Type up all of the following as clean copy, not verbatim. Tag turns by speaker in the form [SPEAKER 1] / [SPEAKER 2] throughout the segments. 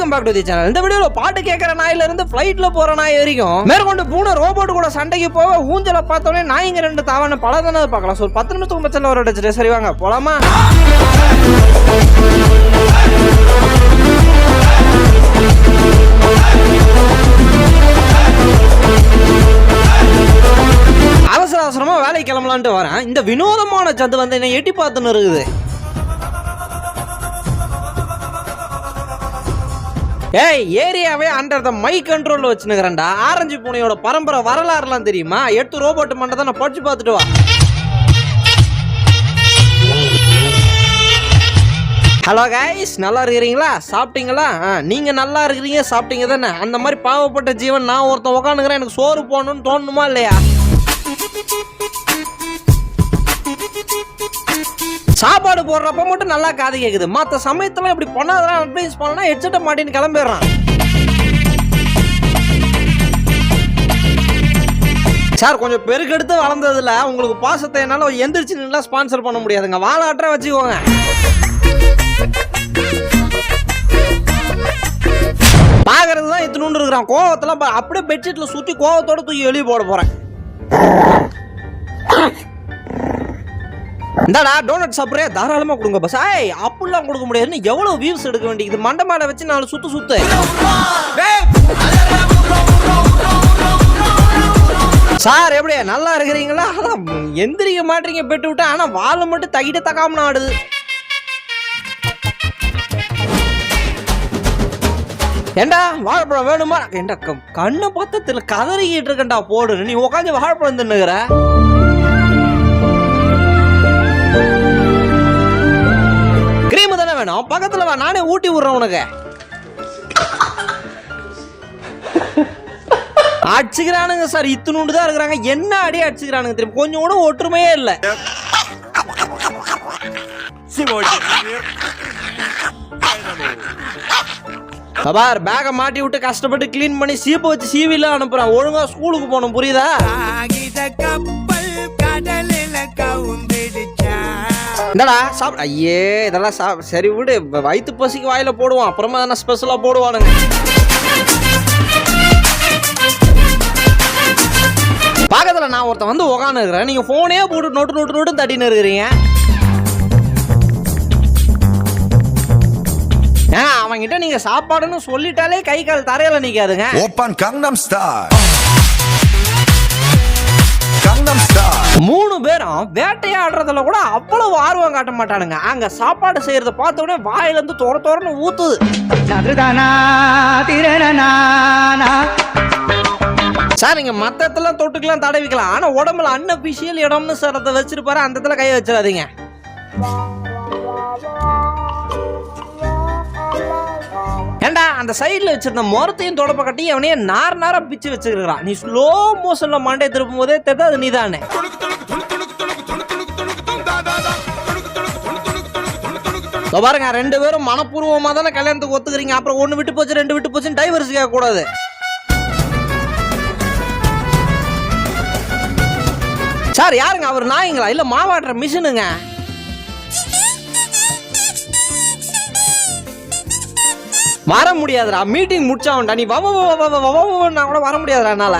[SPEAKER 1] Welcome back to the channel. இந்த வீடியோல பாட்டு கேட்கற நாயில இருந்து ஃளைட்ல போற நாய் வரைக்கும் மேற்கொண்டு பூனை ரோபோட் கூட சண்டைக்கு போக ஊஞ்சல பார்த்தோன்னே நாய்ங்க ரெண்டு தாவான பல தானே பார்க்கலாம். ஸோ 10 நிமிஷத்துக்கு பச்சல ஒரு அடிச்சிட்டு சரி வாங்க போலாமா? அவசர அவசரமா வேலைக்கு கிளம்பலான்ட்டு வரேன். இந்த வினோதமான சந்து வந்து என்ன எட்டி பார்த்துன்னு இருக்குது. ஏய், ஏரியாவே அண்டர் த மை கண்ட்ரோல்ல வச்சுனுக்கிறேன்டா. ஆரஞ்சு பூனையோட பரம்பரை வரலாறுலாம் தெரியுமா? எடுத்து ரோபோட் மண்டை நான் படிச்சு பார்த்துட்டு வா. ஹலோ கைஸ், நல்லா இருக்கிறீங்களா? சாப்பிட்டீங்களா? நீங்க நல்லா இருக்கிறீங்க, சாப்பிட்டீங்க தானே? அந்த மாதிரி பாவப்பட்ட ஜீவன் நான் ஒருத்தன் உட்காந்துக்கிறேன். எனக்கு சோறு போடணும்னு தோணுமா இல்லையா? சாப்பாடு போடுறப்ப மட்டும் நல்லா காது கேக்குது. மற்ற சமயத்துல இப்படி பண்ணாதான் அட்வைஸ் பண்ணா ஹெட்செட்டை மாட்டின்னு கிளம்பிடுறான். சார், கொஞ்சம் பெருக்கெடுத்து வளர்ந்ததுல உங்களுக்கு பாசத்தை என்னால எந்திரிச்சு நல்லா ஸ்பான்சர் பண்ண முடியாதுங்க. வாழாற்ற வச்சுக்கோங்க. பாக்குறது தான் இத்தினு இருக்கிறான். கோவத்துல அப்படியே பெட்ஷீட்ல சுத்தி கோவத்தோட தூக்கி வெளியே போட போறேன். இந்தாடா டோனட் சாப்பிட்றே, தாராளமா கொடுங்க பஸ். ஐய், அப்படிலாம் கொடுக்க முடியாதுன்னு எவ்வளவு வியூஸ் எடுக்க வேண்டியது. மண்டை மேல வச்சு 4 சுத்து. சார், எப்படி நல்லா இருக்கிறீங்களா? அதான் எந்திரிக்க மாட்டீங்க பெட்டு விட்டா. ஆனா வாழை மட்டும் தகிட்ட தக்காம ஆடுது. ஏண்டா வாழைப்பழம் வேணுமா? ஏண்டா கண்ணை பார்த்து கதறிக்கிட்டு இருக்கண்டா போடு. நீ உட்காந்து வாழைப்பழம் தின்னுகிற. வேணும் பக்கத்துல வா, நானே ஊட்டி விடுறேன் உனக்கு. அடிச்சுக்கிறானுங்க சார், இத்துணுண்டு தான் இருக்கிறாங்க. என்ன அடி அடிச்சுக்கிறானுங்க தெரியும்? கொஞ்சம் கூட ஒற்றுமையே இல்ல. பார், பேக மாட்டி விட்டு கஷ்டப்பட்டு கிளீன் பண்ணி சீப்பை வச்சு சீவில அனுப்புறான். ஒழுங்கா ஸ்கூலுக்கு போகணும், புரியுதா? இந்தடா சாப்பிட. ஐயே, இதெல்லாம் சரி விடு. வயிற்று பசிக்கு வாயில போடுவான், அப்புறமா தானே ஸ்பெஷலா போடுவானுங்க. பக்கத்துல நான் ஒருத்தன் வந்து உட்காந்து இருக்கிறேன். நீங்க போனே போட்டு நோட்டு தட்டின்னு இருக்கிறீங்க. அவன்கிட்ட நீங்க சாப்பாடுன்னு சொல்லிட்டாலே கை கால் தரையில நிக்காதுங்க. Open கங்னம் star. 3 பேரும் வேட்டையாடுறதுல கூட அவ்வளவு ஆர்வம் காட்ட மாட்டானுங்க. அங்க சாப்பாடு செய்யறத பார்த்த உடனே வாயில இருந்து தோரன்னு ஊத்துது. சார், நீங்க மத்த இடத்துல தொட்டுக்கலாம், தடவிக்கலாம். ஆனா உடம்புல அன்அபிஷியல் இடம்னு சார் அதை வச்சிருப்பாரு. அந்த இடத்துல கையை வச்சிடாதீங்க. ஏண்டா அந்த சைடுல வச்சிருந்த மொரத்தையும் தொடப்ப கட்டி அவனையே நாரா பிச்சு வச்சிருக்கான். நீ ஸ்லோ மோஷன்ல மண்டை திருப்பும் போதே தெரியாது அது நீதானே. பாருங்க, 2 பேரும் மனப்பூர்வமா தானே கல்யாணத்துக்கு ஒத்துக்கிறீங்க. அப்புறம் 1 விட்டு போச்சு 2 விட்டு போச்சுன்னு டைவர்ஸ் கேட்க கூடாது. சார், யாருங்க அவர்? நாய்ங்களா இல்ல மாவாட்டுற மிஷினுங்க? வர முடியாதுடா, மீட்டிங் முடிச்சாவன்டா. நீ நான் கூட வர முடியாதுடா என்னால.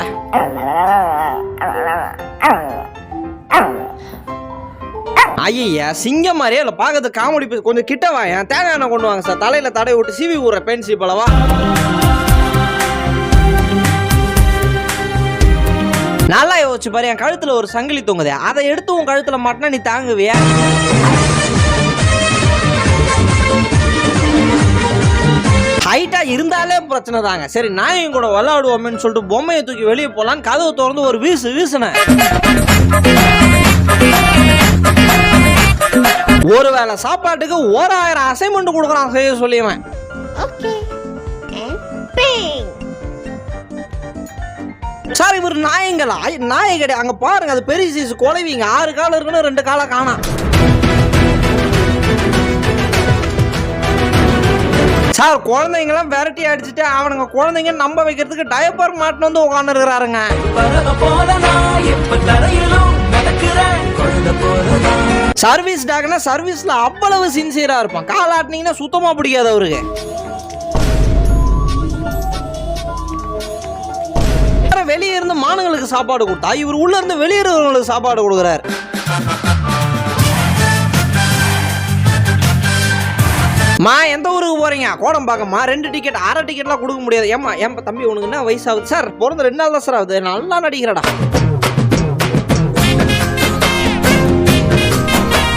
[SPEAKER 1] ஐயா, சிங்கம் மாதிரியே இல்ல பாக்கிறது காமெடி. கொஞ்சம் கிட்ட வா, தேங்காய் எண்ணெய் கொண்டு வாங்க சார். தலையில தடை விட்டு சீவி ஊற பென்சி போலவா. நல்லா யோசிச்சு பாரு, என் கழுத்துல ஒரு சங்கிலி தொங்குது. அதை எடுத்து உன் கழுத்துல மாட்டினா நீ தாங்குவியா? ஹைட்டா இருந்தாலே பிரச்சனை தாங்க. சரி, நாயும் கூட விளையாடுவோம்னு சொல்லிட்டு பொம்மையை தூக்கி வெளியே போலாம். கதவு திறந்து ஒரு வீசுன. ஒருவேளை சாப்பாட்டுக்கு 1000 அசைன்மெண்ட் கொடுக்குறான் செய்ய சொல்லிடுவேன். சார், இவர் நாயங்களா? நாய் கிடையாது. அங்க பாருங்க, அது பெரிய சைஸ் குலைவிங்க. 6 காலம் இருக்குன்னு 2 காலம் காணாம். சார், குழந்தைங்களாம் விரட்டி அடிச்சுட்டு அவனுங்க குழந்தைங்க நம்ப வைக்கிறதுக்கு டயப்பர் மாட்டின்னு வந்து உட்கார்ந்து இருக்கிறாருங்க. சர்வீஸ் டாக்னா சர்வீஸ்ல அவ்வளவு சின்சியரா இருப்பான். கால் ஆட்டினீங்கன்னா சுத்தமா பிடிக்காது அவருக்கு. வெளியே இருந்து மானுங்களுக்கு சாப்பாடு கொடுத்தா இவர் உள்ள இருந்து வெளியே இருக்கிறவங்களுக்கு சாப்பாடு கொடுக்குறாரு. மா எந்த ஊருக்கு போறீங்க? கோடம்பாக்கம்மா. 2 டிக்கெட், அரை டிக்கெட்லாம் கொடுக்க முடியாது. ஏமா ஏன் தம்பி உனக்கு என்ன வயசாகுது? சார் பிறந்த 2 நாள் தான் சார் ஆகுது. நல்லா நடிக்கிறடா.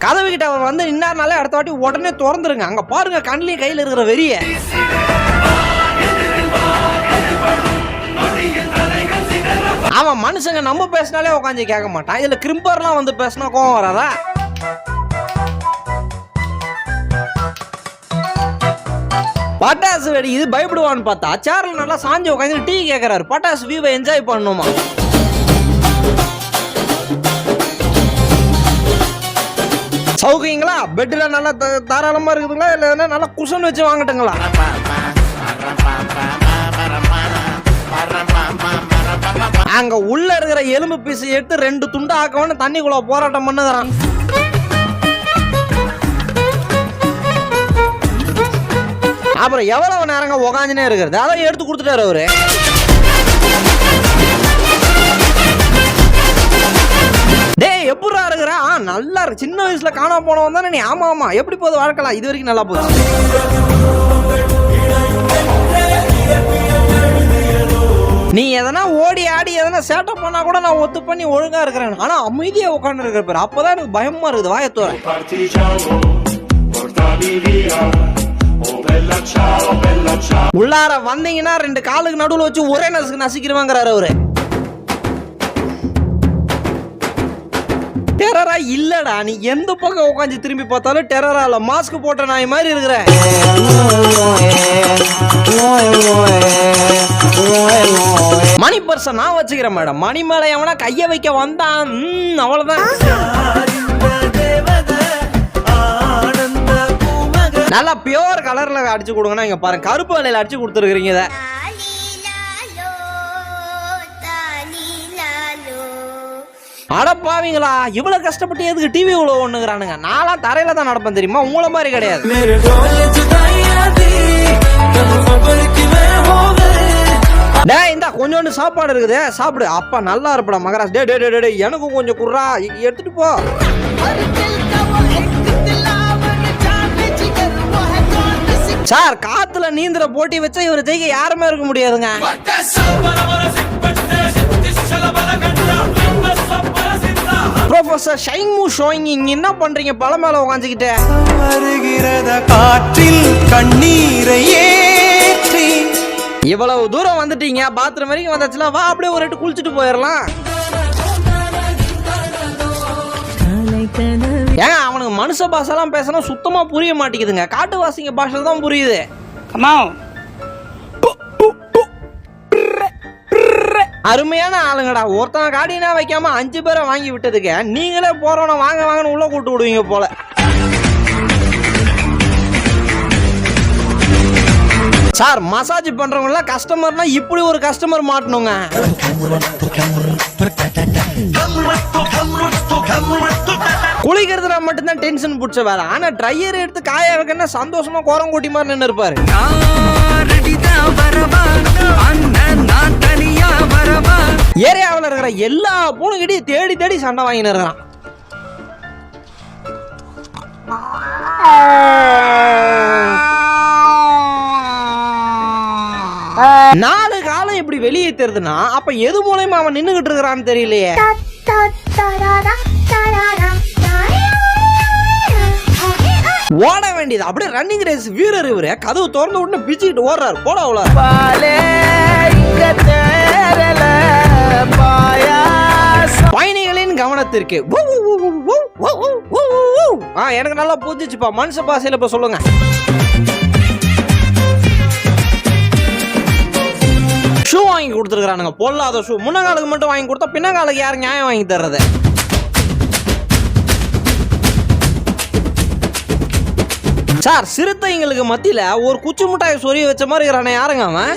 [SPEAKER 1] கதவு கிட்ட அவர் வந்து நின்னார்னாலே அடுத்த வாட்டி உடனே திறந்துருங்க. அங்க பாருங்க கண்ணிலையும் கையில இருக்கிற வெறிய. அவன் மனுஷங்க நம்ம பேசினாலே உட்காந்து கேட்க மாட்டான். இதுல கிரிம்பர்லாம் வந்து பேசினா கோவம் வராதா? பட்டாசு வெடி இது பயப்படுவான்னு பார்த்தா சேர்ல நல்லா சாஞ்சி உட்காந்து டீ கேட்கறாரு. பட்டாசு வியூவை என்ஜாய் பண்ணணுமா? சௌக்கியங்களா? பெட்ல நல்லா தாராளமா இருக்குதுங்களா இல்ல நல்லா குஷன் வச்சு வாங்கட்டுங்களா? அங்க உள்ள இருக்கிற எலும்பு பீஸ் எடுத்து 2 துண்டா ஆக்கவன்னு தண்ணிக்குள்ள போராட்டம் பண்ணுகிறான். அப்புறம் எவ்வளவு நேரங்க உக்காந்துனே இருக்கிறது? அதான் எடுத்து கொடுத்துட்டாரு அவரு. டேய் எப்படா இருக்கிற? நல்லா இருக்கு. சின்ன வயசுல காணாம போனவன் தானே நீ? ஆமா ஆமா. எப்படி போகுது வாழ்க்கலாம்? இது வரைக்கும் நல்லா போகுது. நீ எதனா ஓடி ஆடி எதனா சேட்டை பண்ணா கூட நான் ஒத்து பண்ணி ஒழுங்கா இருக்கிறேன். ஆனா அமைதியா உட்காந்து இருக்கிற பேர் அப்பதான் எனக்கு பயமா இருக்குது. வாயத்தோற உள்ளார வந்தீங்கன்னா 2 காலுக்கு நடுவுல வச்சு ஒரே நசிக்கிறவாங்கிறாரு அவரு. டெரரா இல்லடா, நீ எந்த பக்கம் உட்காந்து திரும்பி பார்த்தாலும் டெரரா இல்ல, மாஸ்க் போட்ட நாய் மாதிரி இருக்கிற. மணி பர்சன் நான் வச்சுக்கிறேன் மேடம். மணி மேல எவனா கைய வைக்க வந்தான் அவ்வளவுதான். நல்லா பியோர் கலர்ல அடிச்சு கொடுங்கன்னா இங்க பாருங்க, கருப்பு வலையில அடிச்சு கொடுத்துருக்கீங்க. இதை அடப்பாவீங்களா, இவ்வளவு கஷ்டப்பட்டு எதுக்கு டிவி இவ்வளவு ஒண்ணுங்கிறானுங்க? நான்லாம் தரையில தான் நடப்பேன் தெரியுமா, உங்களை மாதிரி கிடையாது. டேய் இந்தா கொஞ்சோண்டு சாப்பாடு இருக்குது, சாப்பிடு. அப்பா நல்லா இருப்படா மகராஜ். டே டே டே எனக்கும் கொஞ்சம் குர்ரா, எடுத்துட்டு போ. சார் காத்துல நீந்திர போட்டி வச்சா இவர் ஜெயிக்க யாருமே இருக்க முடியாதுங்க. ப்ரொஃபசர் ஷைங்மு ஷோயிங் இங்க என்ன பண்றீங்க பல மேல உட்காந்துக்கிட்டு? வருகிறத காற்றில் கண்ணீரை ஏற்றி. இவ்வளவு தூரம் வந்துட்டீங்க, பாத்ரூம் வரைக்கும் வந்தாச்சுல, வா அப்படியே ஒரு எட்டு குளிச்சுட்டு போயிடலாம். ஏங்க அவனுக்கு மனுஷ பாஷெல்லாம் பேசினா சுத்தமா புரிய மாட்டேங்குதுங்க, காட்டுவாசிங்க பாஷை தான் புரியுது. அருமையான ஆளுங்கடா. ஒருத்தன் காடினா வைக்காம 5 பேரை வாங்கி விட்டதுக்கு நீங்களே போறவன வாங்க வாங்கன்னு உள்ள கூட்டு விடுவீங்க போல. சார் மசாஜ் பண்றவங்க கஸ்டமர்னா இப்படி ஒரு கஸ்டமர் மாட்டணுங்க. குளிக்கிறதுல மட்டும்தான் டென்ஷன் பிடிச்ச வேலை. ஆனா ட்ரையர் எடுத்து காய வைக்கன்னா சந்தோஷமா கோரங்கூட்டி மாதிரி நின்று இருப்பாரு. ஏரியாவில் இருக்கிற எல்லா பூனைகிட்டையும் தேடி தேடி சண்டை வாங்கின்னு இருக்கிறான். நாலு காலம் இப்படி வெளியே தெரியுதுன்னா அப்ப எது மூலமா அவன் நின்னுகிட்டு இருக்கிறான்னு தெரியலையே. ஓட வேண்டியது அப்படியே ரன்னிங் ரேஸ் வீரர் இவரு. கதவு திறந்து உடனே பிச்சுக்கிட்டு ஓடுறாரு. போட அவ்வளோ பயணிகளின் கவனத்திற்கு எனக்கு நல்லா புரிஞ்சிச்சுப்பா. மனுஷ பாசையில இப்ப சொல்லுங்க. ஷூ வாங்கி கொடுத்துருக்கானுங்க, பொல்லாத ஷூ. முன்னங்காலுக்கு மட்டும் வாங்கி கொடுத்தா பின்னங்காலுக்கு யாரு நியாயம் வாங்கி தர்றது? சார் சிறுத்தைங்களுக்கு மத்தியில ஒரு குச்சி முட்டாய் சொரிய வச்ச மாதிரி இருக்கிறானே, யாருங்க அவன்?